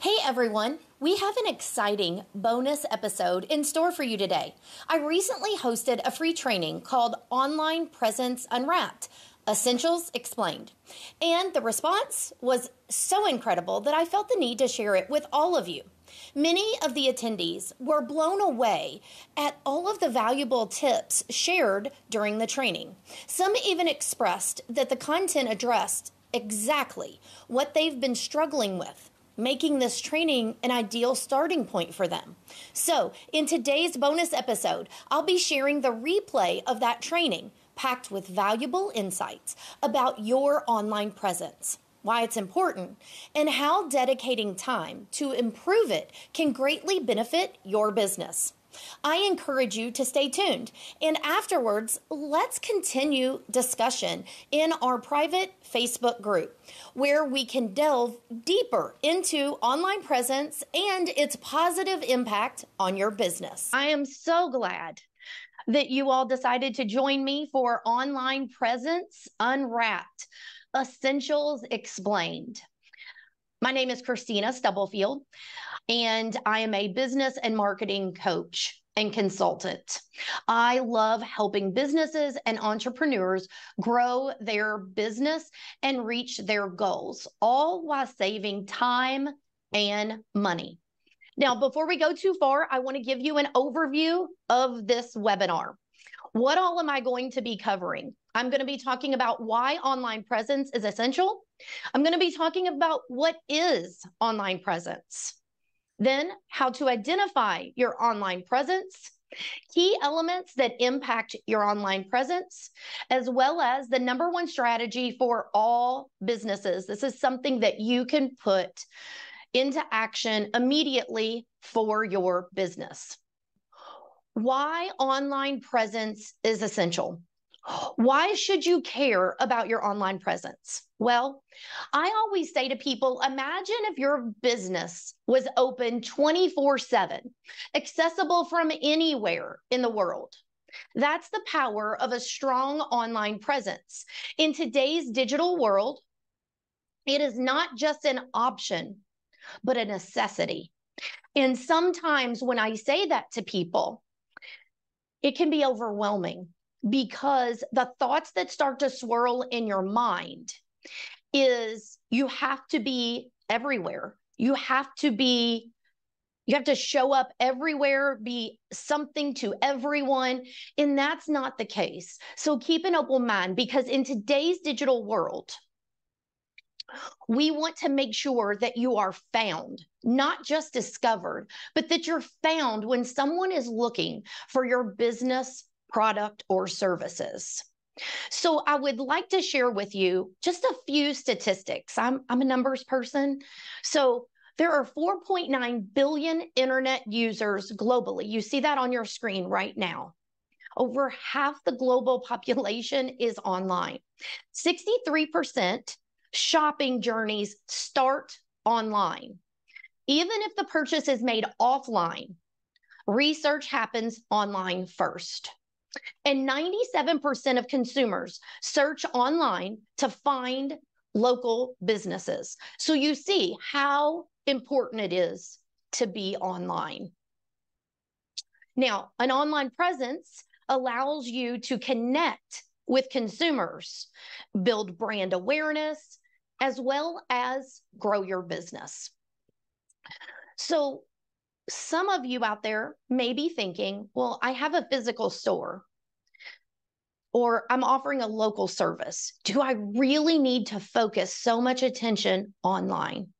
Hey everyone, we have an exciting bonus episode in store for you today. I recently hosted a free training called Online Presence Unwrapped, Essentials Explained. And the response was so incredible that I felt the need to share it with all of you. Many of the attendees were blown away at all of the valuable tips shared during the training. Some even expressed that the content addressed exactly what they've been struggling with, making this training an ideal starting point for them. So, in today's bonus episode, I'll be sharing the replay of that training, packed with valuable insights about your online presence, why it's important, and how dedicating time to improve it can greatly benefit your business. I encourage you to stay tuned, and afterwards, let's continue discussion in our private Facebook group, where we can delve deeper into online presence and its positive impact on your business. I am so glad that you all decided to join me for Online Presence Unwrapped, Essentials Explained. My name is Christina Stubblefield, and I am a business and marketing coach and consultant. I love helping businesses and entrepreneurs grow their business and reach their goals, all while saving time and money. Now, before we go too far, I want to give you an overview of this webinar. What all am I going to be covering? I'm going to be talking about why online presence is essential. I'm going to be talking about what is online presence. Then how to identify your online presence, key elements that impact your online presence, as well as the #1 strategy for all businesses. This is something that you can put into action immediately for your business. Why online presence is essential. Why should you care about your online presence? Well, I always say to people, imagine if your business was open 24/7, accessible from anywhere in the world. That's the power of a strong online presence. In today's digital world, it is not just an option, but a necessity. And sometimes when I say that to people, it can be overwhelming because the thoughts that start to swirl in your mind is you have to be everywhere. You have to show up everywhere, be something to everyone, and that's not the case. So keep an open mind, because in today's digital world, we want to make sure that you are found, not just discovered, but that you're found when someone is looking for your business, product, or services. So I would like to share with you just a few statistics. I'm a numbers person. So there are 4.9 billion internet users globally. You see that on your screen right now. Over half the global population is online. 63% shopping journeys start online. Even if the purchase is made offline, research happens online first. And 97% of consumers search online to find local businesses. So you see how important it is to be online. Now, an online presence allows you to connect with consumers, build brand awareness, as well as grow your business. So some of you out there may be thinking, well, I have a physical store, or I'm offering a local service. Do I really need to focus so much attention online?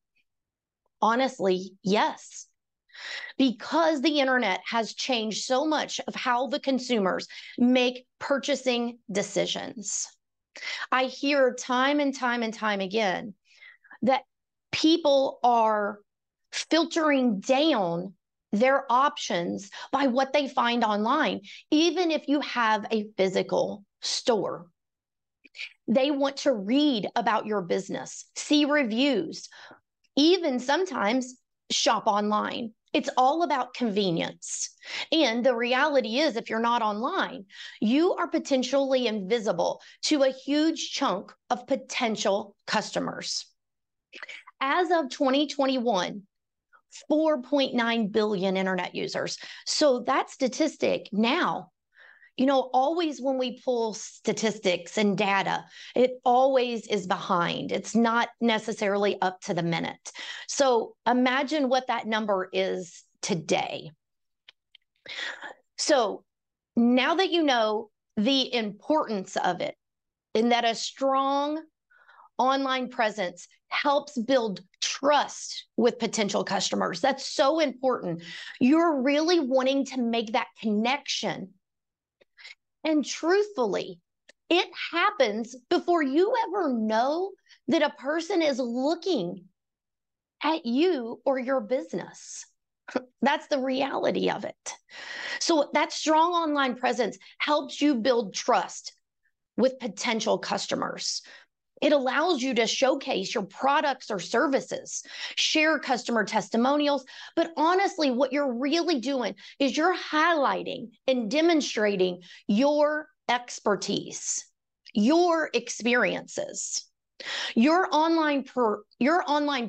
Honestly, yes. Because the internet has changed so much of how the consumers make purchasing decisions. I hear time and time and time again that people are filtering down their options by what they find online, even if you have a physical store. They want to read about your business, see reviews, even sometimes shop online. It's all about convenience. And the reality is, if you're not online, you are potentially invisible to a huge chunk of potential customers. As of 2021, 4.9 billion internet users. So that statistic now, always when we pull statistics and data, it always is behind. It's not necessarily up to the minute. So imagine what that number is today. So now that you know the importance of it, and that a strong online presence helps build trust with potential customers, that's so important. You're really wanting to make that connection. And truthfully, it happens before you ever know that a person is looking at you or your business. That's the reality of it. So that strong online presence helps you build trust with potential customers. It allows you to showcase your products or services, share customer testimonials. But honestly, what you're really doing is you're highlighting and demonstrating your expertise, your experiences. Your online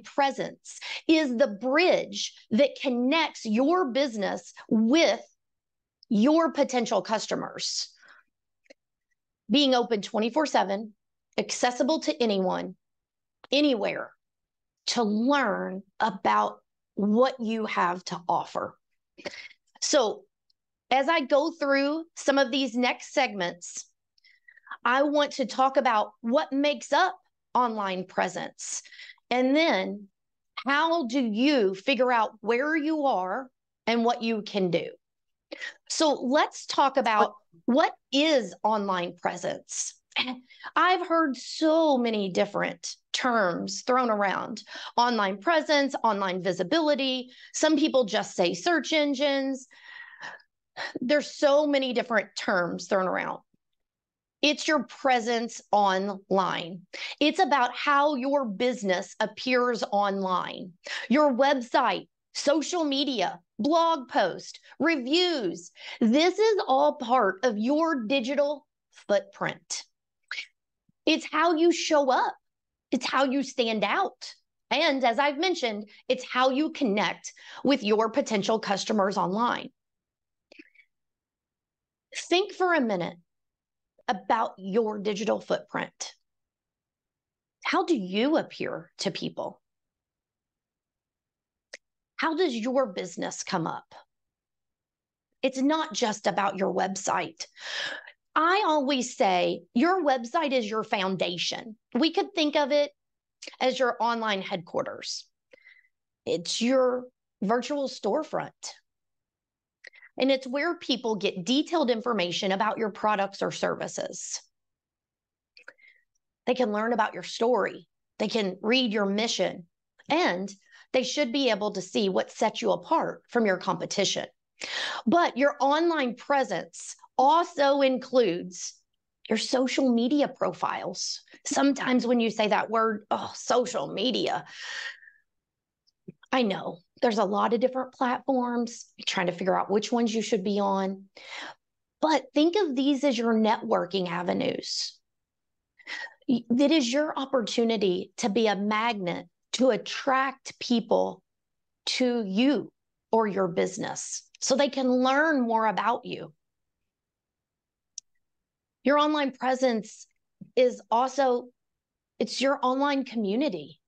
presence is the bridge that connects your business with your potential customers. Being open 24/7, accessible to anyone, anywhere, to learn about what you have to offer. So as I go through some of these next segments, I want to talk about what makes up online presence. And then how do you figure out where you are and what you can do? So let's talk about what is online presence. I've heard so many different terms thrown around. Online presence, online visibility. Some people just say search engines. There's so many different terms thrown around. It's your presence online. It's about how your business appears online. Your website, social media, blog post, reviews. This is all part of your digital footprint. It's how you show up. It's how you stand out. And as I've mentioned, it's how you connect with your potential customers online. Think for a minute about your digital footprint. How do you appear to people? How does your business come up? It's not just about your website. I always say your website is your foundation. We could think of it as your online headquarters. It's your virtual storefront. And it's where people get detailed information about your products or services. They can learn about your story. They can read your mission. And they should be able to see what sets you apart from your competition. But your online presence also includes your social media profiles. Sometimes when you say that word, social media, I know there's a lot of different platforms. You're trying to figure out which ones you should be on. But think of these as your networking avenues. That is your opportunity to be a magnet to attract people to you or your business so they can learn more about you. Your online presence is also, it's your online community.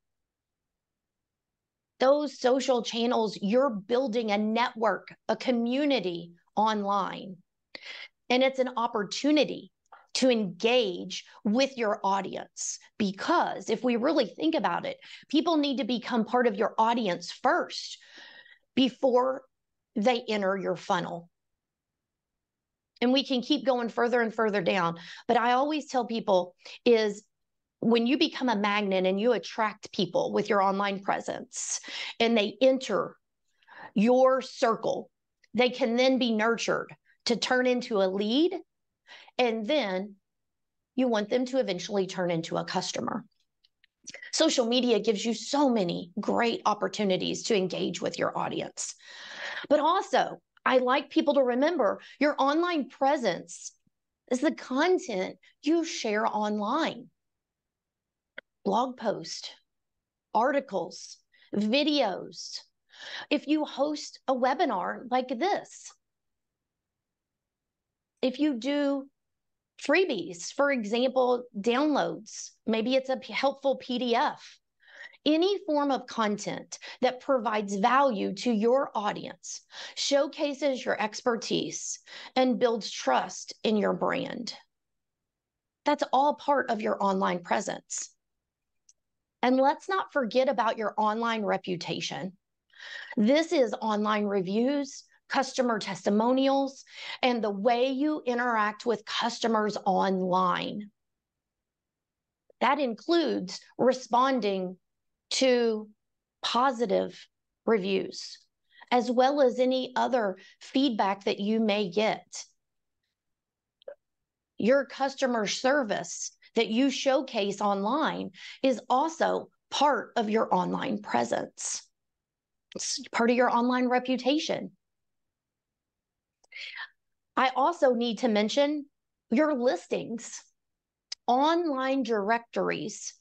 Those social channels, you're building a network, a community online. And it's an opportunity to engage with your audience. Because if we really think about it, people need to become part of your audience first before they enter your funnel. And we can keep going further and further down. But I always tell people is when you become a magnet and you attract people with your online presence and they enter your circle, they can then be nurtured to turn into a lead. And then you want them to eventually turn into a customer. Social media gives you so many great opportunities to engage with your audience. But also, I like people to remember your online presence is the content you share online. Blog posts, articles, videos, If you host a webinar like this, if you do freebies, for example, downloads, maybe it's a helpful PDF, any form of content that provides value to your audience, showcases your expertise, and builds trust in your brand. That's all part of your online presence. And let's not forget about your online reputation. This is online reviews, customer testimonials, and the way you interact with customers online. That includes responding to positive reviews, as well as any other feedback that you may get. Your customer service that you showcase online is also part of your online presence. It's part of your online reputation. I also need to mention your listings, online directories,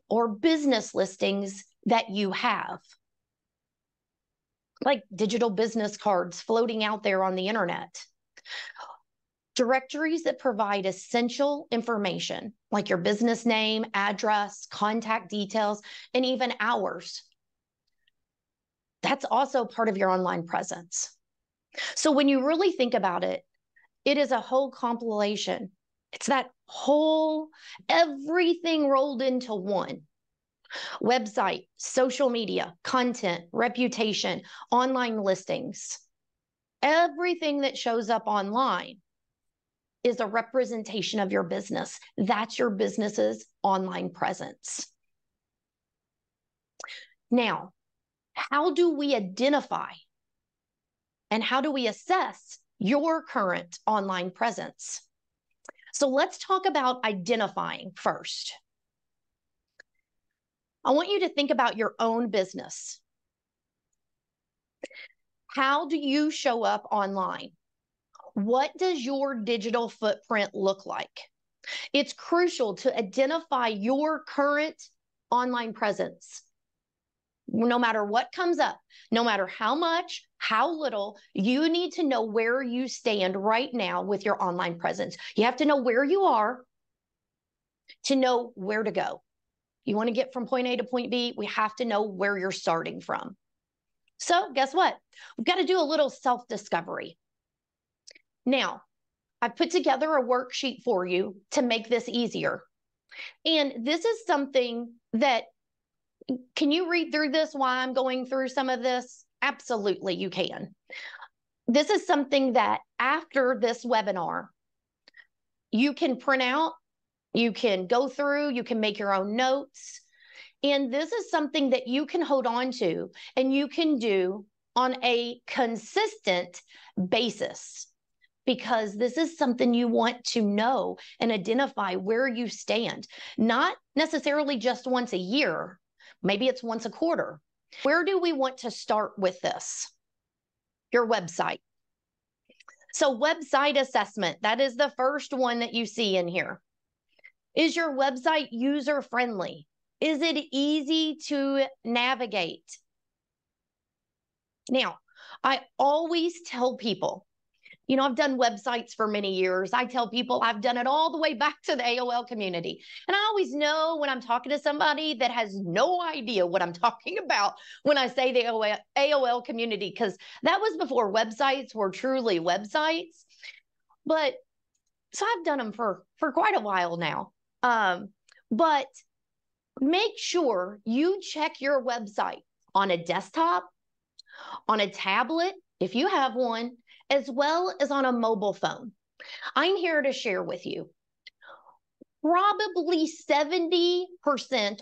or business listings that you have, like digital business cards floating out there on the internet. Directories that provide essential information, like your business name, address, contact details, and even hours. That's also part of your online presence. So when you really think about it, it is a whole compilation. It's that whole, everything rolled into one. Website, social media, content, reputation, online listings. Everything that shows up online is a representation of your business. That's your business's online presence. Now, how do we identify and how do we assess your current online presence? So let's talk about identifying first. I want you to think about your own business. How do you show up online? What does your digital footprint look like? It's crucial to identify your current online presence. No matter what comes up, no matter how much, how little, you need to know where you stand right now with your online presence. You have to know where you are to know where to go. You want to get from point A to point B, we have to know where you're starting from. So guess what? We've got to do a little self-discovery. Now, I've put together a worksheet for you to make this easier. And this is something that, can you read through this while I'm going through some of this? Absolutely, you can. This is something that after this webinar, you can print out, you can go through, you can make your own notes. And this is something that you can hold on to and you can do on a consistent basis, because this is something you want to know and identify where you stand, not necessarily just once a year. Maybe it's once a quarter. Where do we want to start with this? Your website. So website assessment, that is the first one that you see in here. Is your website user-friendly? Is it easy to navigate? Now, I always tell people, you know, I've done websites for many years. I tell people I've done it all the way back to the AOL community. And I always know when I'm talking to somebody that has no idea what I'm talking about when I say the AOL community, because that was before websites were truly websites. But so I've done them for quite a while now. But make sure you check your website on a desktop, on a tablet, if you have one, as well as on a mobile phone. I'm here to share with you, probably 70%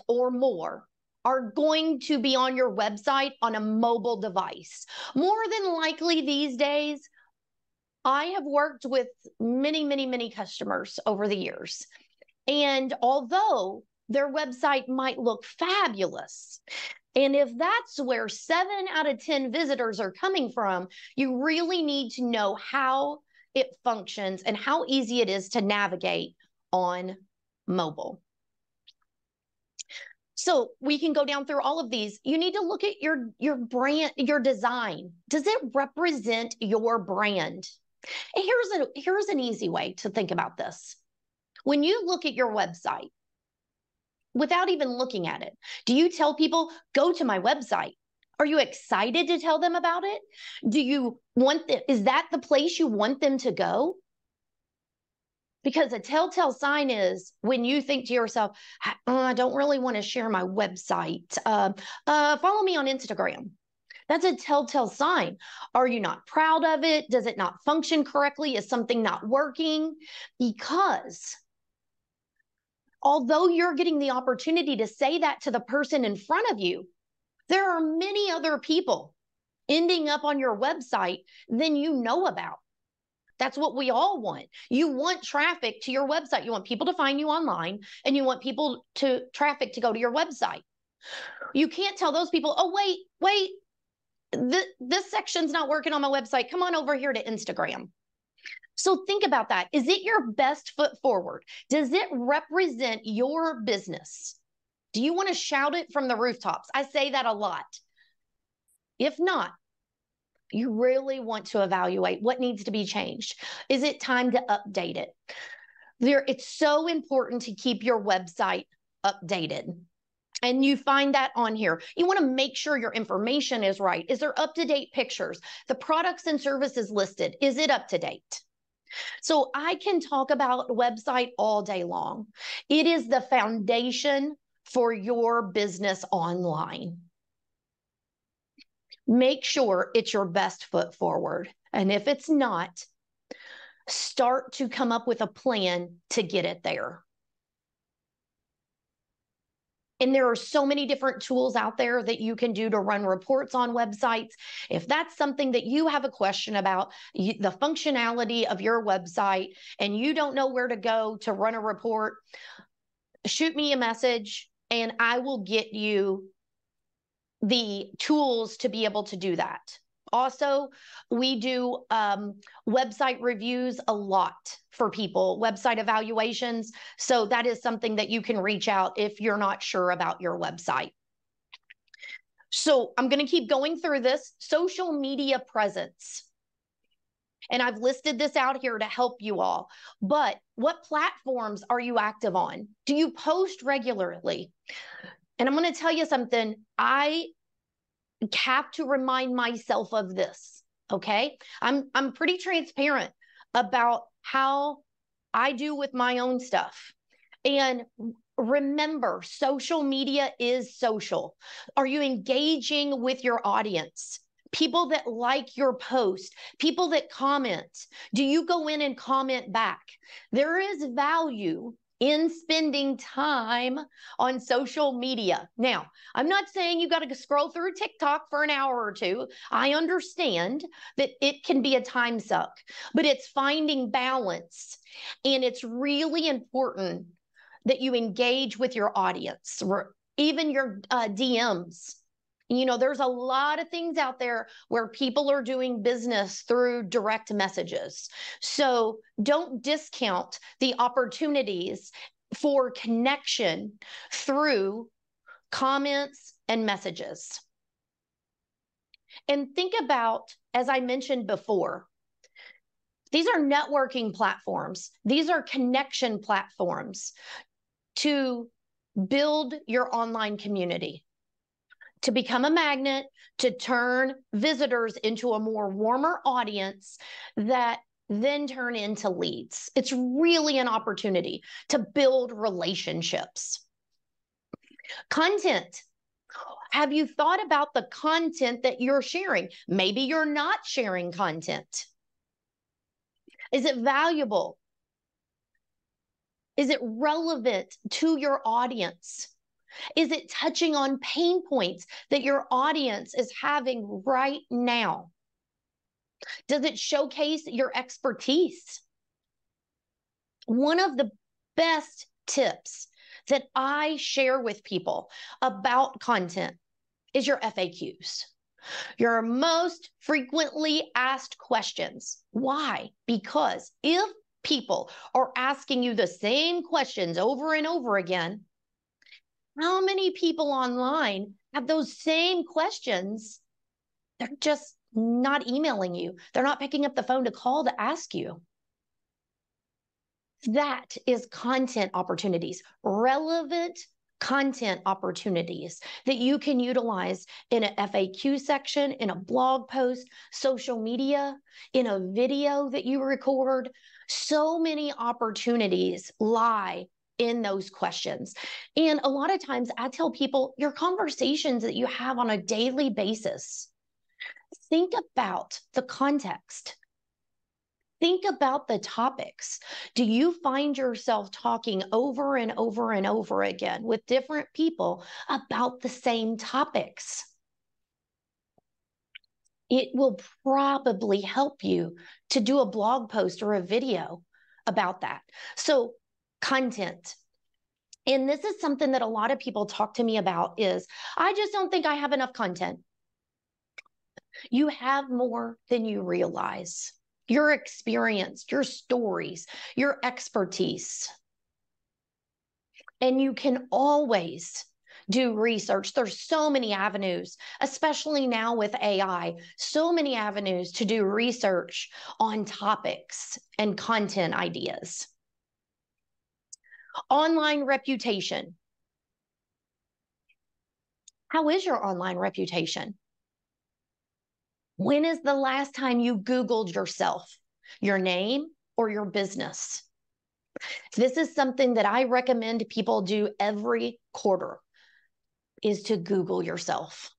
or more are going to be on your website on a mobile device. More than likely these days, I have worked with many customers over the years. And although their website might look fabulous, and if that's where 7 out of 10 visitors are coming from, you really need to know how it functions and how easy it is to navigate on mobile. So we can go down through all of these. You need to look at your brand, your design. Does it represent your brand? And here's an easy way to think about this. When you look at your website, without even looking at it, do you tell people, go to my website? Are you excited to tell them about it? Do you want them, is that the place you want them to go? Because a telltale sign is when you think to yourself, I don't really want to share my website. Follow me on Instagram. That's a telltale sign. Are you not proud of it? Does it not function correctly? Is something not working? Because although you're getting the opportunity to say that to the person in front of you, there are many other people ending up on your website than you know about. That's what we all want. You want traffic to your website. You want people to find you online, and you want people to traffic to go to your website. You can't tell those people, oh, wait, this section's not working on my website. Come on over here to Instagram. So think about that. Is it your best foot forward? Does it represent your business? Do you want to shout it from the rooftops? I say that a lot. If not, you really want to evaluate what needs to be changed. Is it time to update it? It's so important to keep your website updated. And you find that on here. You want to make sure your information is right. Is there up-to-date pictures? The products and services listed, is it up to date? So I can talk about website all day long. It is the foundation for your business online. Make sure it's your best foot forward. And if it's not, start to come up with a plan to get it there. And there are so many different tools out there that you can do to run reports on websites. If that's something that you have a question about, the functionality of your website, and you don't know where to go to run a report, shoot me a message and I will get you the tools to be able to do that. Also, we do website reviews a lot for people, website evaluations. So that is something that you can reach out if you're not sure about your website. So I'm going to keep going through this. Social media presence. And I've listed this out here to help you all. But what platforms are you active on? Do you post regularly? And I'm going to tell you something. I have to remind myself of this, okay? I'm pretty transparent about how I do with my own stuff. And remember, social media is social. Are you engaging with your audience? People that like your post, people that comment. Do you go in and comment back? There is value in spending time on social media. Now, I'm not saying you got to scroll through TikTok for an hour or two. I understand that it can be a time suck, but it's finding balance. And it's really important that you engage with your audience, even your DMs. You know, there's a lot of things out there where people are doing business through direct messages. So don't discount the opportunities for connection through comments and messages. And think about, as I mentioned before, these are networking platforms. These are connection platforms to build your online community, to become a magnet, to turn visitors into a more warmer audience that then turn into leads. It's really an opportunity to build relationships. Content. Have you thought about the content that you're sharing? Maybe you're not sharing content. Is it valuable? Is it relevant to your audience? Is it touching on pain points that your audience is having right now? Does it showcase your expertise? One of the best tips that I share with people about content is your FAQs. Your most frequently asked questions. Why? Because if people are asking you the same questions over and over again, How many people online have those same questions? They're just not emailing you. They're not picking up the phone to call to ask you. That is content opportunities, relevant content opportunities that you can utilize in an FAQ section, in a blog post, social media, in a video that you record. So many opportunities lie in those questions. And a lot of times I tell people, your conversations that you have on a daily basis, think about the context. Think about the topics. Do you find yourself talking over and over and over again with different people about the same topics? It will probably help you to do a blog post or a video about that. So, content. And this is something that a lot of people talk to me about is, I just don't think I have enough content. You have more than you realize. Your experience, your stories, your expertise. And you can always do research. There's so many avenues, especially now with AI, so many avenues to do research on topics and content ideas. Online reputation. How is your online reputation? When is the last time you Googled yourself, your name, or your business? This is something that I recommend people do every quarter, is to Google yourself.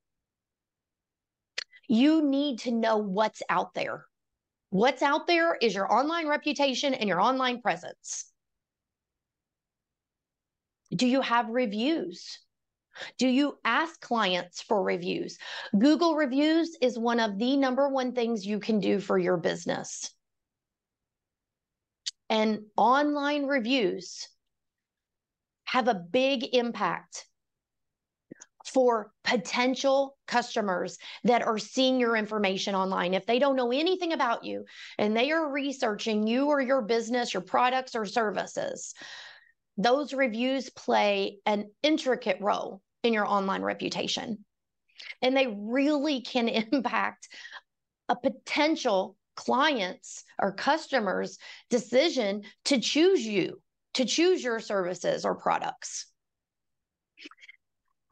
You need to know what's out there. What's out there is your online reputation and your online presence. Do you have reviews? Do you ask clients for reviews? Google reviews is one of the number one things you can do for your business. And online reviews have a big impact for potential customers that are seeing your information online. If they don't know anything about you and they are researching you or your business, your products or services, those reviews play an intricate role in your online reputation. And they really can impact a potential client's or customer's decision to choose you, to choose your services or products.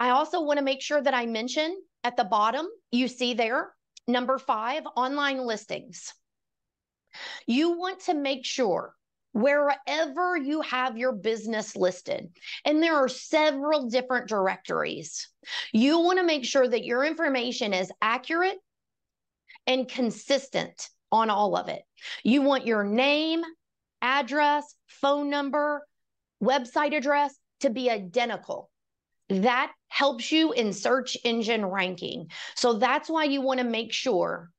I also want to make sure that I mention at the bottom, you see there, number 5, online listings. You want to make sure wherever you have your business listed, and there are several different directories, you want to make sure that your information is accurate and consistent on all of it. You want your name, address, phone number, website address to be identical. That helps you in search engine ranking. So that's why you want to make sure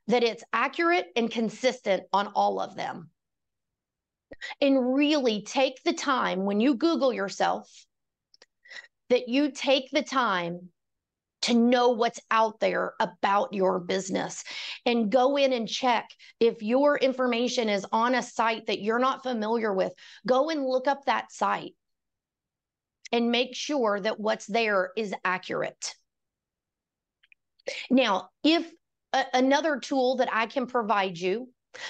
that it's accurate and consistent on all of them. And really take the time when you Google yourself, that you take the time to know what's out there about your business and go in and check if your information is on a site that you're not familiar with. Go and look up that site and make sure that what's there is accurate. Now, if another tool that I can provide you,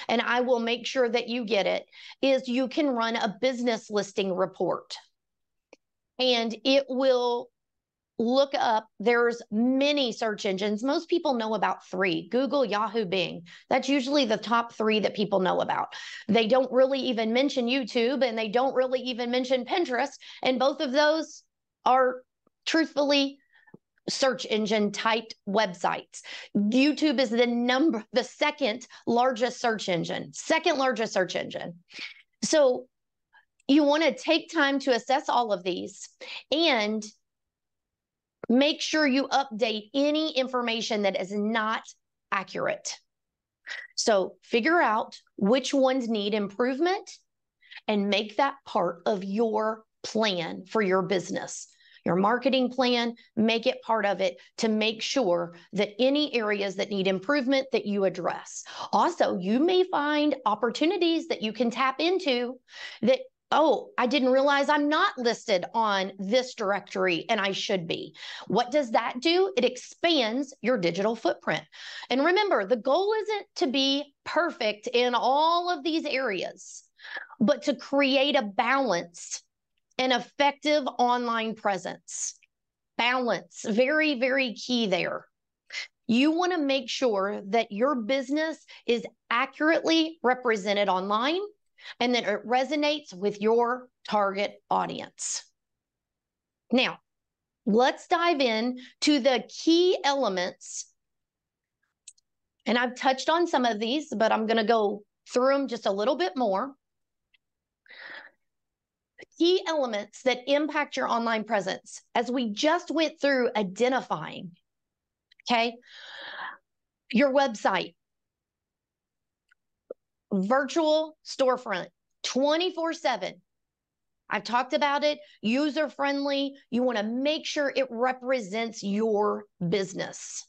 and I will make sure that you get it, is you can run a business listing report. And it will look up, there's many search engines. Most people know about 3, Google, Yahoo, Bing. That's usually the top 3 that people know about. They don't really even mention YouTube, and they don't really even mention Pinterest. And both of those are truthfully search engine typed websites. YouTube is the second largest search engine, So you want to take time to assess all of these and make sure you update any information that is not accurate. So figure out which ones need improvement and make that part of your plan for your business. Your marketing plan, make it part of it to make sure that any areas that need improvement that you address. Also, you may find opportunities that you can tap into that Oh, I didn't realize I'm not listed on this directory and I should be. What does that do? It expands your digital footprint. And remember, the goal isn't to be perfect in all of these areas, but to create a balanced and effective online presence. Balance, very, very key there. You want to make sure that your business is accurately represented online and that it resonates with your target audience. Now, let's dive in to the key elements. And I've touched on some of these, but I'm going to go through them just a little bit more. Key elements that impact your online presence, as we just went through identifying, okay? Your website, virtual storefront, 24/7. I've talked about it, user-friendly. You want to make sure it represents your business.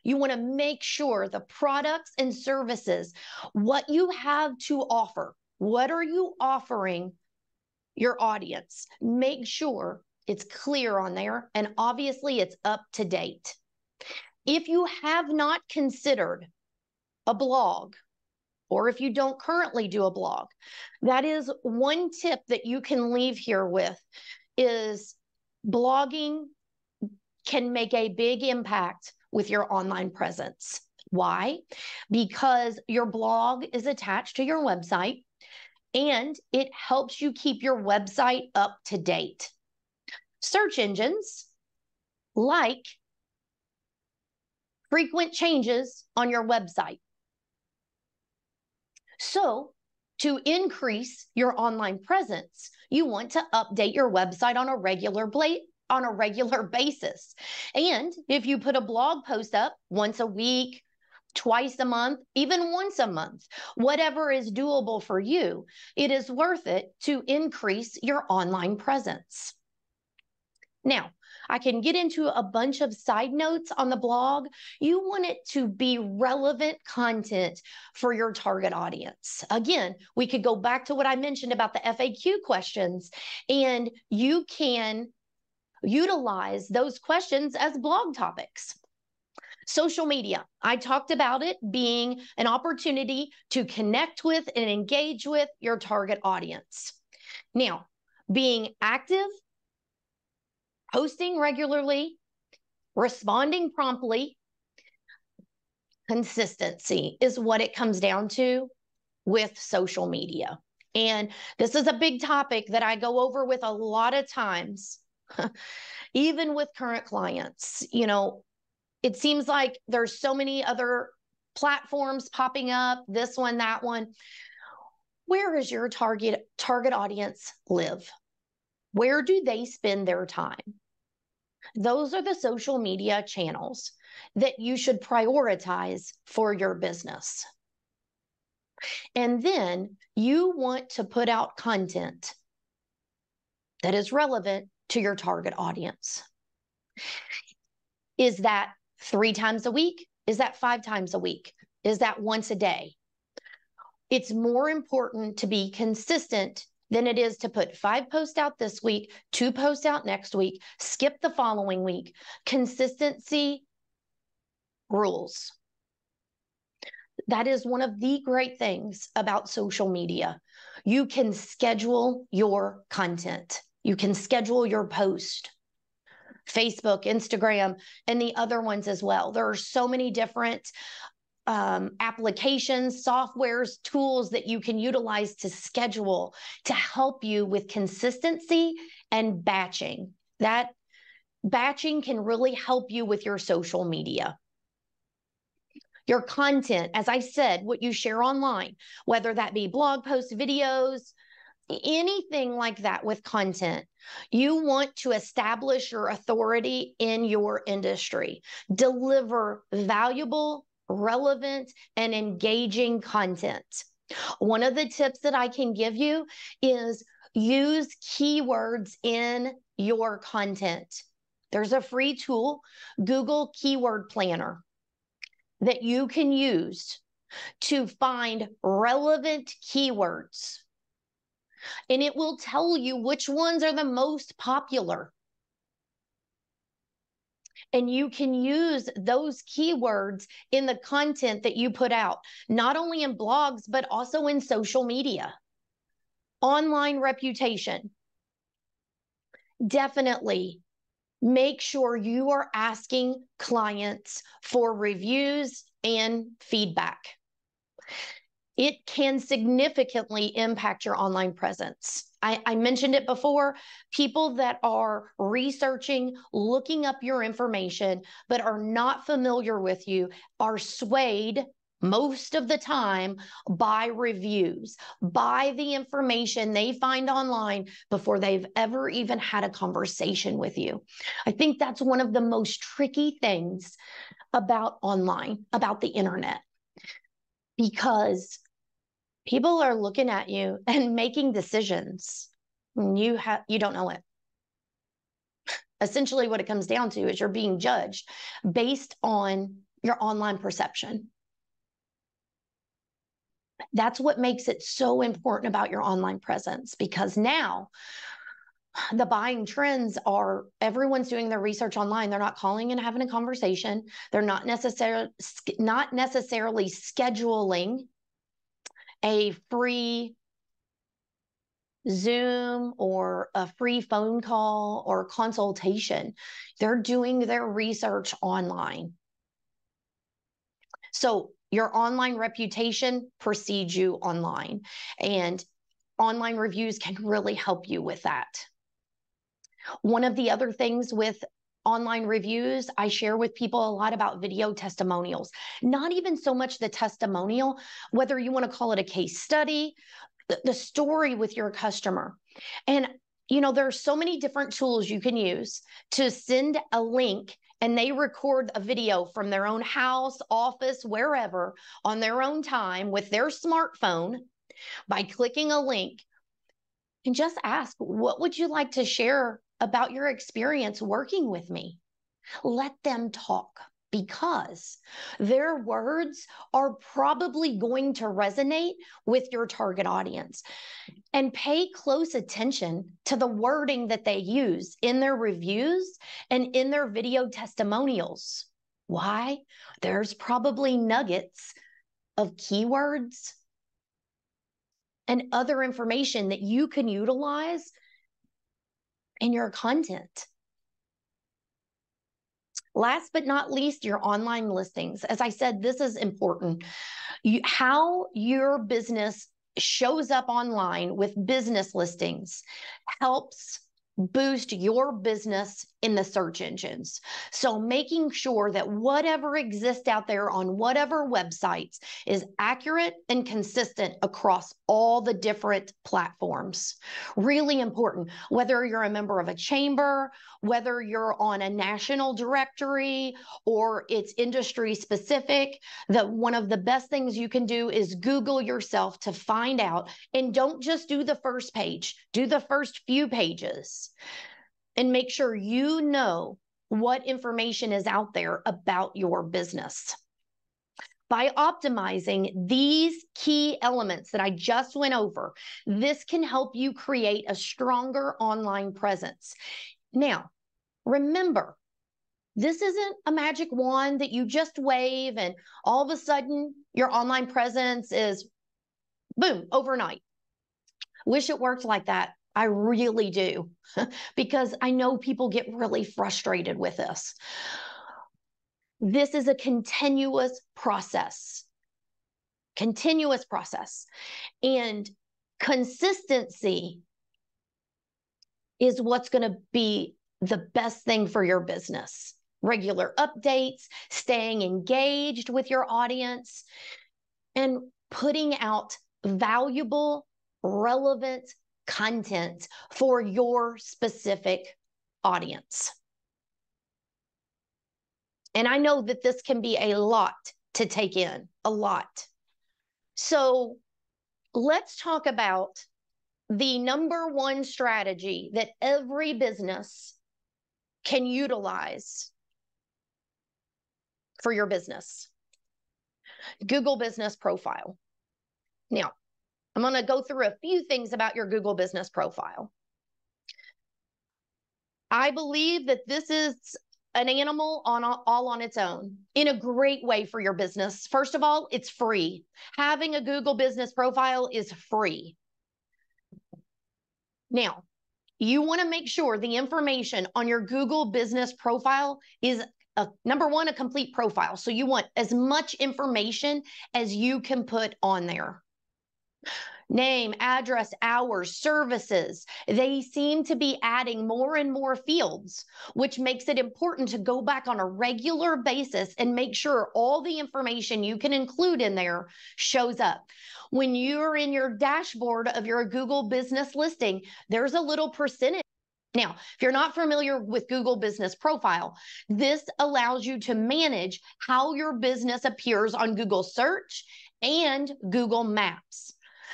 You want to make sure the products and services, what you have to offer, what are you offering your audience? Make sure it's clear on there, and obviously it's up to date. If you have not considered a blog, or if you don't currently do a blog, that is one tip that you can leave here with, is blogging can make a big impact with your online presence. Why? Because your blog is attached to your website and it helps you keep your website up to date. Search engines like frequent changes on your website. So, to increase your online presence, you want to update your website on a regular basis. And if you put a blog post up once a week, twice a month, even once a month, whatever is doable for you, it is worth it to increase your online presence. Now, I can get into a bunch of side notes on the blog. You want it to be relevant content for your target audience. Again, we could go back to what I mentioned about the FAQ questions, and you can utilize those questions as blog topics. Social media, I talked about it being an opportunity to connect with and engage with your target audience. Now, being active, posting regularly, responding promptly, consistency is what it comes down to with social media. And this is a big topic that I go over with a lot of times, even with current clients. You know, it seems like there's so many other platforms popping up, this one, that one. Where does your target audience live? Where do they spend their time? Those are the social media channels that you should prioritize for your business. And then you want to put out content that is relevant to your target audience. Is that 3 times a week? Is that 5 times a week? Is that once a day? It's more important to be consistent than it is to put 5 posts out this week, 2 posts out next week, skip the following week. Consistency rules. That is one of the great things about social media. You can schedule your content. You can schedule your post. Facebook, Instagram, and the other ones as well. There are so many different applications, softwares, tools that you can utilize to schedule to help you with consistency and batching. That batching can really help you with your social media. Your content, as I said, what you share online, whether that be blog posts, videos, anything like that with content, you want to establish your authority in your industry. Deliver valuable, relevant, and engaging content. One of the tips that I can give you is use keywords in your content. There's a free tool, Google Keyword Planner, that you can use to find relevant keywords and it will tell you which ones are the most popular. And you can use those keywords in the content that you put out, not only in blogs, but also in social media. Online reputation. Definitely make sure you are asking clients for reviews and feedback. It can significantly impact your online presence. I mentioned it before, people that are researching, looking up your information, but are not familiar with you are swayed most of the time by reviews, by the information they find online before they've ever even had a conversation with you. I think that's one of the most tricky things about online, about the internet, because people are looking at you and making decisions. You don't know it. Essentially, what it comes down to is you're being judged based on your online perception. That's what makes it so important about your online presence, because now the buying trends are everyone's doing their research online. They're not calling and having a conversation. They're not necessarily scheduling a free Zoom or a free phone call or consultation. They're doing their research online. So your online reputation precedes you online, and online reviews can really help you with that. One of the other things with online reviews, I share with people a lot about video testimonials. Not even so much the testimonial, whether you want to call it a case study, the story with your customer. And, there are so many different tools you can use to send a link and they record a video from their own house, office, wherever, on their own time with their smartphone by clicking a link, and just ask, what would you like to share about your experience working with me? Let them talk, because their words are probably going to resonate with your target audience. And pay close attention to the wording that they use in their reviews and in their video testimonials. Why? There's probably nuggets of keywords and other information that you can utilize in your content. Last but not least, your online listings. As I said, this is important. How your business shows up online with business listings helps boost your business in the search engines. So making sure that whatever exists out there on whatever websites is accurate and consistent across all the different platforms. Really important, whether you're a member of a chamber, whether you're on a national directory, or it's industry specific, that one of the best things you can do is Google yourself to find out, and don't just do the first page, do the first few pages. And make sure you know what information is out there about your business. By optimizing these key elements that I just went over, this can help you create a stronger online presence. Now, remember, this isn't a magic wand that you just wave and all of a sudden your online presence is boom, overnight. Wish it worked like that. I really do, because I know people get really frustrated with this. This is a continuous process. And consistency is what's going to be the best thing for your business. Regular updates, staying engaged with your audience, and putting out valuable, relevant content for your specific audience. And I know that this can be a lot to take in, a lot. So let's talk about the number one strategy that every business can utilize for your business. Google Business Profile. Now, I'm going to go through a few things about your Google business profile. I believe that this is an animal all on its own in a great way for your business. First of all, it's free. Having a Google business profile is free. Now, you want to make sure the information on your Google business profile is number one, a complete profile. So you want as much information as you can put on there. Name, address, hours, services. They seem to be adding more and more fields, which makes it important to go back on a regular basis and make sure all the information you can include in there shows up. When you're in your dashboard of your Google business listing, there's a little percentage. Now, if you're not familiar with Google Business Profile, this allows you to manage how your business appears on Google Search and Google Maps.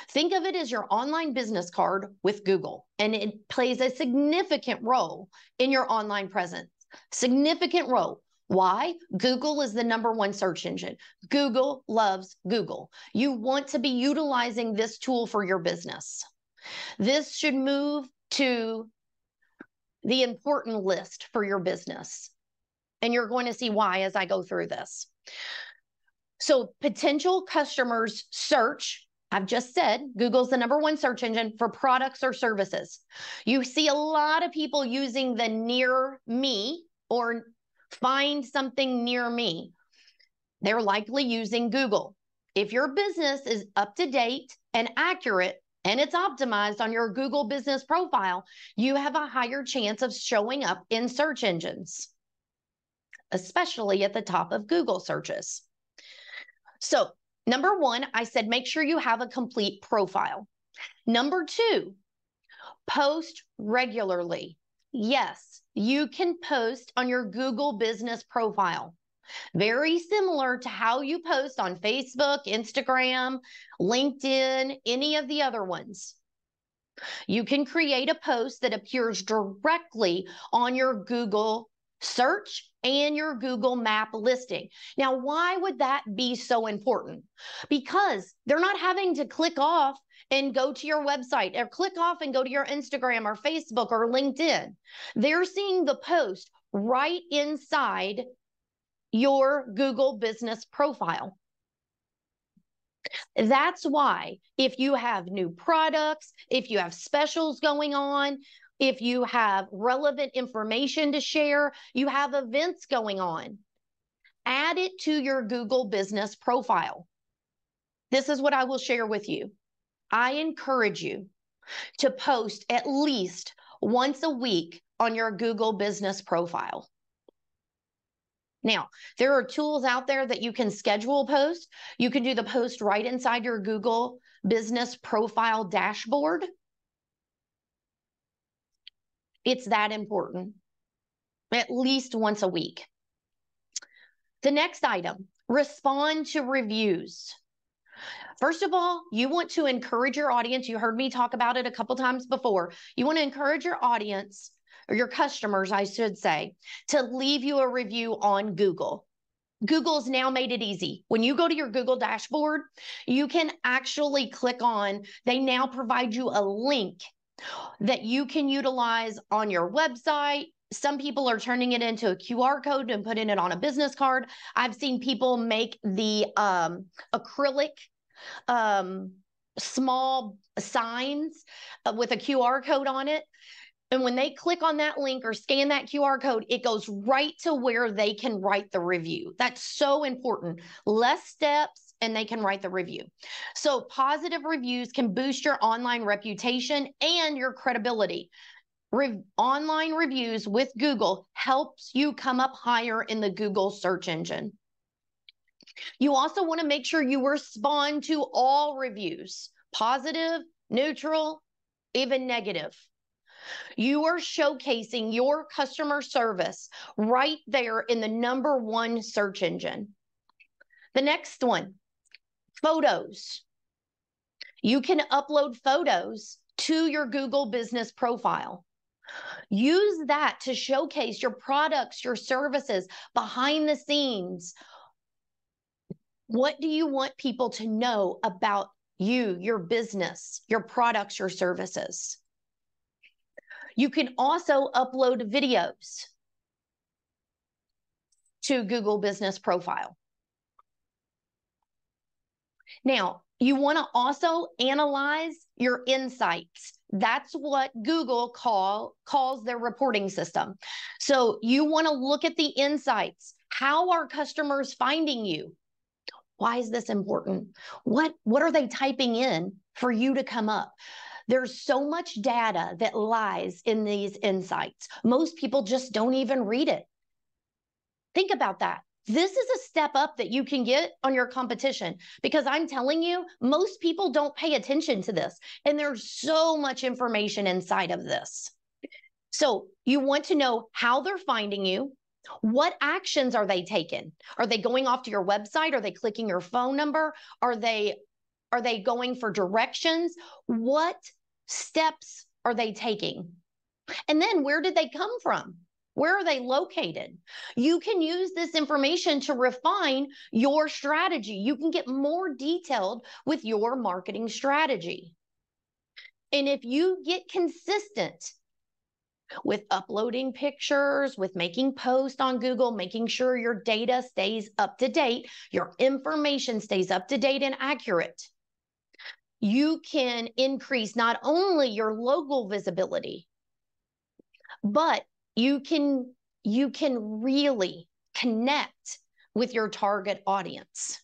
Think of it as your online business card with Google, and it plays a significant role in your online presence. Significant role. Why? Google is the #1 search engine. Google loves Google. You want to be utilizing this tool for your business. This should move to the important list for your business. And you're going to see why as I go through this. So potential customers search, I've just said, Google's the #1 search engine for products or services. You see a lot of people using the near me or find something near me. They're likely using Google. If your business is up to date and accurate, and it's optimized on your Google business profile, you have a higher chance of showing up in search engines, especially at the top of Google searches. So, #1, I said make sure you have a complete profile. #2, post regularly. Yes, you can post on your Google business profile. Very similar to how you post on Facebook, Instagram, LinkedIn, any of the other ones. You can create a post that appears directly on your Google search and your Google map listing. Now, why would that be so important? Because they're not having to click off and go to your website or click off and go to your Instagram or Facebook or LinkedIn. They're seeing the post right inside your Google business profile. That's why if you have new products, if you have specials going on, if you have relevant information to share, you have events going on, add it to your Google business profile. This is what I will share with you. I encourage you to post at least once a week on your Google business profile. Now, there are tools out there that you can schedule posts. You can do the post right inside your Google business profile dashboard. It's that important, at least once a week. The next item, respond to reviews. First of all, you want to encourage your audience. You heard me talk about it a couple times before. You want to encourage your audience, or your customers, I should say, to leave you a review on Google. Google's now made it easy. When you go to your Google dashboard, you can actually click on, they now provide you a link that you can utilize on your website. Some people are turning it into a QR code and putting it on a business card. I've seen people make the acrylic small signs with a QR code on it. And when they click on that link or scan that QR code, it goes right to where they can write the review. That's so important. Less steps and they can write the review. So positive reviews can boost your online reputation and your credibility. Online reviews with Google helps you come up higher in the Google search engine. You also want to make sure you respond to all reviews, positive, neutral, even negative. You are showcasing your customer service right there in the #1 search engine. The next one, photos. You can upload photos to your Google business profile. Use that to showcase your products, your services, behind the scenes. What do you want people to know about you, your business, your products, your services. You can also upload videos to Google Business Profile. Now, you want to also analyze your insights. That's what Google calls their reporting system. So you want to look at the insights. How are customers finding you? Why is this important? What are they typing in for you to come up? There's so much data that lies in these insights. Most people just don't even read it. Think about that. This is a step up that you can get on your competition, because I'm telling you, most people don't pay attention to this. And there's so much information inside of this. So you want to know how they're finding you. What actions are they taking? Are they going off to your website? Are they clicking your phone number? Are they going for directions? What steps are they taking? And then where did they come from? Where are they located? You can use this information to refine your strategy. You can get more detailed with your marketing strategy. And if you get consistent with uploading pictures, with making posts on Google, making sure your data stays up to date, your information stays up to date and accurate, you can increase not only your local visibility, but you can really connect with your target audience.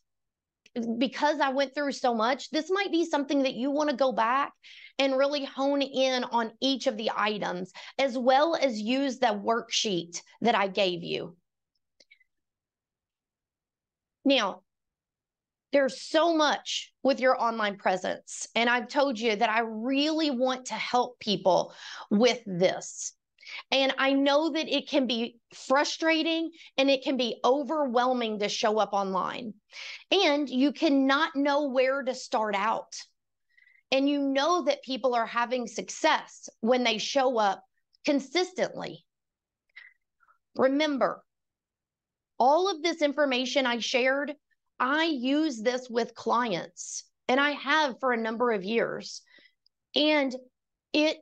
Because I went through so much, this might be something that you want to go back and really hone in on each of the items, as well as use the worksheet that I gave you. Now, there's so much with your online presence, and I've told you that I really want to help people with this. And I know that it can be frustrating and it can be overwhelming to show up online. And you cannot know where to start out. And you know that people are having success when they show up consistently. Remember, all of this information I shared, I use this with clients, and I have for a number of years. And it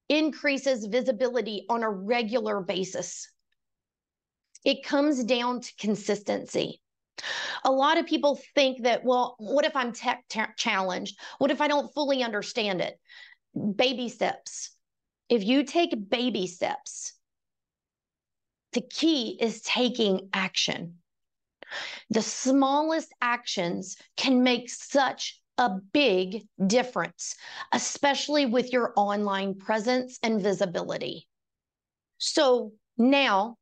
increases visibility on a regular basis. It comes down to consistency. A lot of people think that, well, what if I'm tech challenged? What if I don't fully understand it? Baby steps. If you take baby steps, the key is taking action. The smallest actions can make such a big difference, especially with your online presence and visibility. So now,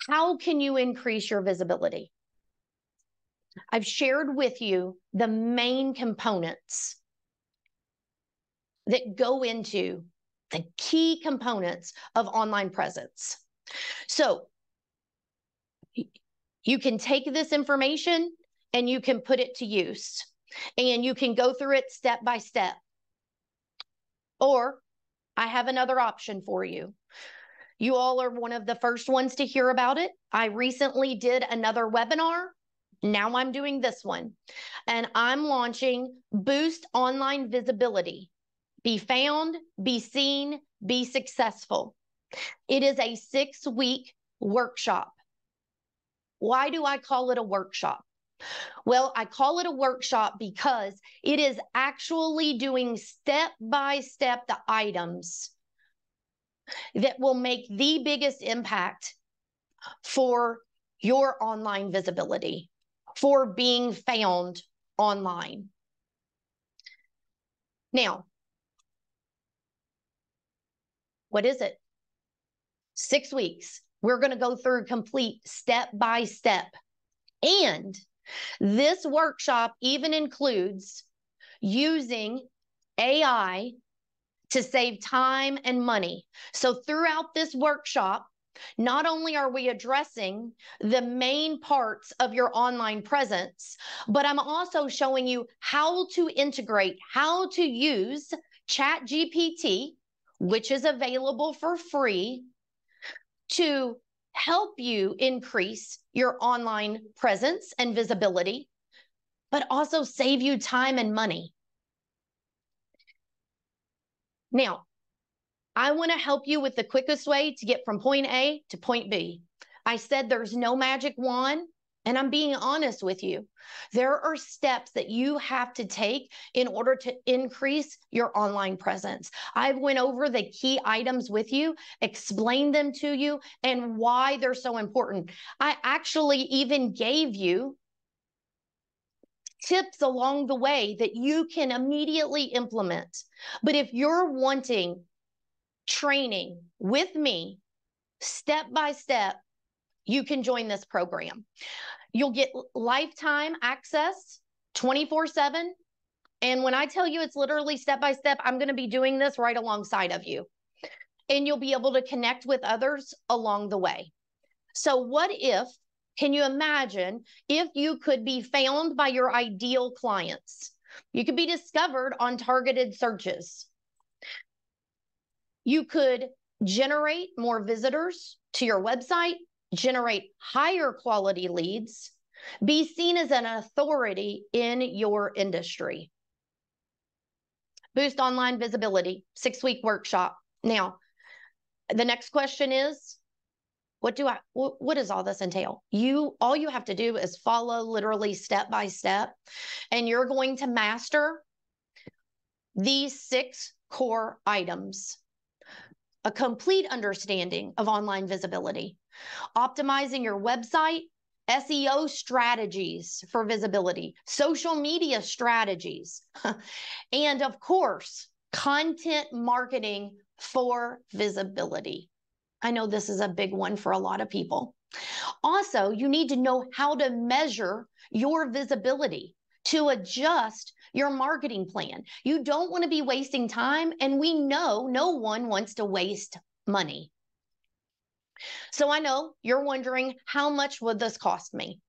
how can you increase your visibility? I've shared with you the main components that go into the key components of online presence. So you can take this information and you can put it to use, and you can go through it step by step. Or I have another option for you. You all are one of the first ones to hear about it. I recently did another webinar. Now I'm doing this one, and I'm launching Boost Online Visibility. Be found, be seen, be successful. It is a 6-week workshop. Why do I call it a workshop? Well, I call it a workshop because it is actually doing step-by-step the items that will make the biggest impact for your online visibility, for being found online. Now, what is it? 6 weeks. We're going to go through complete step by step. And this workshop even includes using AI to save time and money. So throughout this workshop, not only are we addressing the main parts of your online presence, but I'm also showing you how to integrate, how to use ChatGPT, which is available for free, to help you increase your online presence and visibility. but also save you time and money. Now, I want to help you with the quickest way to get from point A to point B. I said there's no magic wand, and I'm being honest with you. There are steps that you have to take in order to increase your online presence. I've went over the key items with you, explained them to you, and why they're so important. I actually even gave you tips along the way that you can immediately implement. But if you're wanting training with me, step by step, you can join this program. You'll get lifetime access 24/7. And when I tell you it's literally step by step, I'm going to be doing this right alongside of you. And you'll be able to connect with others along the way. So what if, can you imagine if you could be found by your ideal clients? You could be discovered on targeted searches. You could generate more visitors to your website, generate higher quality leads, be seen as an authority in your industry. Boost online visibility, 6-week workshop. Now, the next question is, what does all this entail? All you have to do is follow literally step by step, and you're going to master these 6 core items. A complete understanding of online visibility, optimizing your website, SEO strategies for visibility, social media strategies, and of course, content marketing for visibility. I know this is a big one for a lot of people. Also, you need to know how to measure your visibility to adjust your marketing plan. You don't want to be wasting time, and we know no one wants to waste money. So I know you're wondering, how much would this cost me?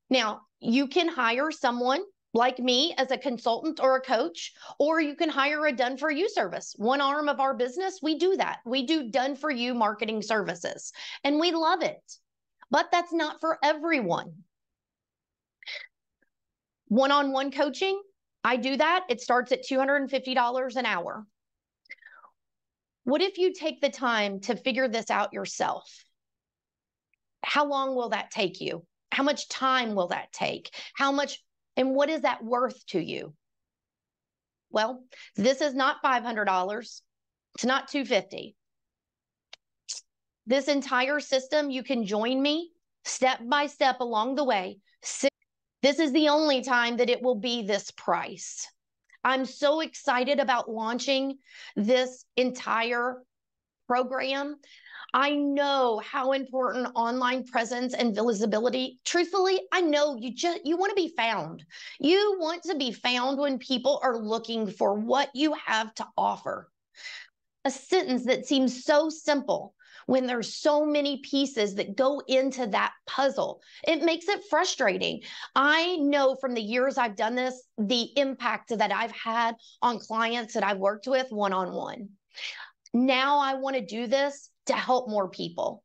Now, you can hire someone like me as a consultant or a coach, or you can hire a done-for-you service. One arm of our business, we do that. We do done-for-you marketing services, and we love it. But that's not for everyone. One-on-one coaching, I do that. It starts at $250 an hour. What if you take the time to figure this out yourself? How long will that take you? How much time will that take? How much, and what is that worth to you? Well, this is not $500. It's not $250. This entire system, you can join me step by step along the way. This is the only time that it will be this price. I'm so excited about launching this entire program. I know how important online presence and visibility. Truthfully, I know you want to be found. You want to be found when people are looking for what you have to offer. A sentence that seems so simple, when there's so many pieces that go into that puzzle, it makes it frustrating. I know from the years I've done this, the impact that I've had on clients that I've worked with one-on-one. Now I want to do this to help more people.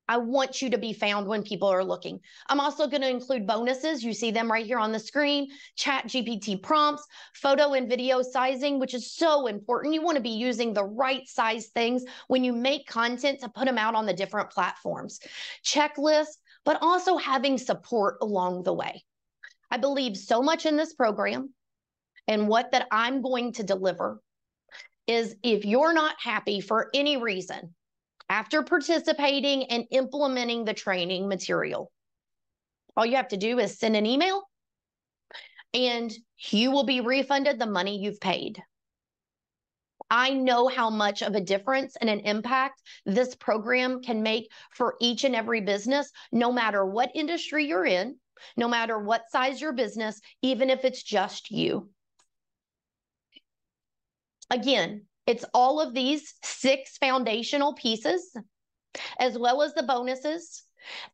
I want you to be found when people are looking. I'm also going to include bonuses. You see them right here on the screen, chat GPT prompts, photo and video sizing, which is so important. You want to be using the right size things when you make content to put them out on the different platforms. Checklists, but also having support along the way. I believe so much in this program, and what that I'm going to deliver is, if you're not happy for any reason, after participating and implementing the training material, all you have to do is send an email and you will be refunded the money you've paid. I know how much of a difference and an impact this program can make for each and every business, no matter what industry you're in, no matter what size your business, even if it's just you. Again, it's all of these 6 foundational pieces, as well as the bonuses,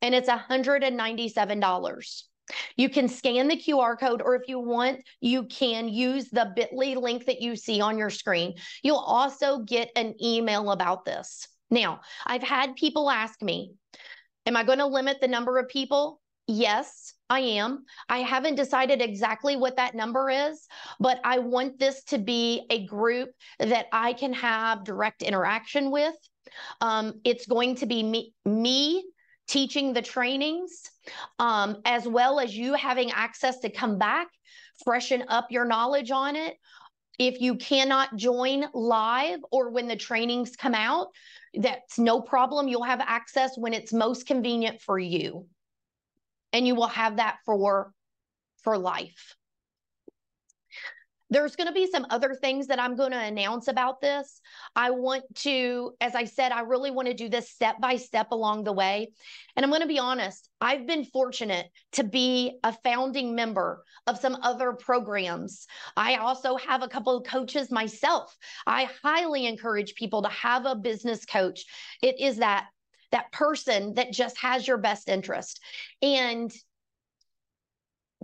and it's $197. You can scan the QR code, or if you want, you can use the bit.ly link that you see on your screen. You'll also get an email about this. Now, I've had people ask me, am I going to limit the number of people? Yes, I am. I haven't decided exactly what that number is, but I want this to be a group that I can have direct interaction with. It's going to be me teaching the trainings, as well as you having access to come back, freshen up your knowledge on it. If you cannot join live or when the trainings come out, that's no problem. You'll have access when it's most convenient for you. And you will have that for life. There's going to be some other things that I'm going to announce about this. I want to, as I said, I really want to do this step by step along the way. And I'm going to be honest, I've been fortunate to be a founding member of some other programs. I also have a couple of coaches myself. I highly encourage people to have a business coach. It is that person that just has your best interest. And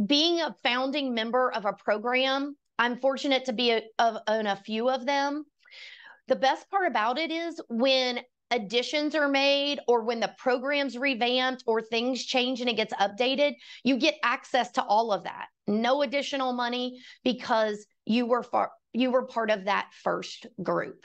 being a founding member of a program, I'm fortunate to be in a few of them. The best part about it is when additions are made or when the program's revamped or things change and it gets updated, you get access to all of that. No additional money because you were part of that first group.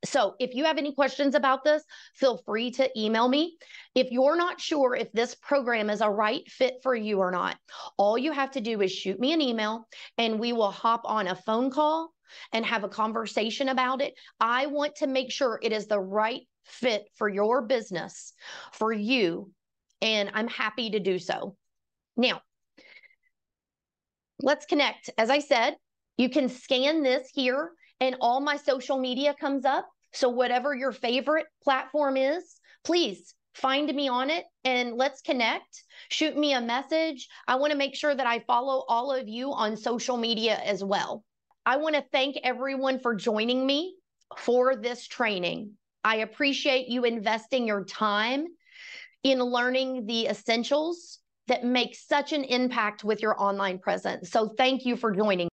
So if you have any questions about this, feel free to email me. If you're not sure if this program is a right fit for you or not, all you have to do is shoot me an email and we will hop on a phone call and have a conversation about it. I want to make sure it is the right fit for your business, for you, and I'm happy to do so. Now, let's connect. As I said, you can scan this here and all my social media comes up. So whatever your favorite platform is, please find me on it and let's connect. Shoot me a message. I want to make sure that I follow all of you on social media as well. I want to thank everyone for joining me for this training. I appreciate you investing your time in learning the essentials that make such an impact with your online presence. So thank you for joining.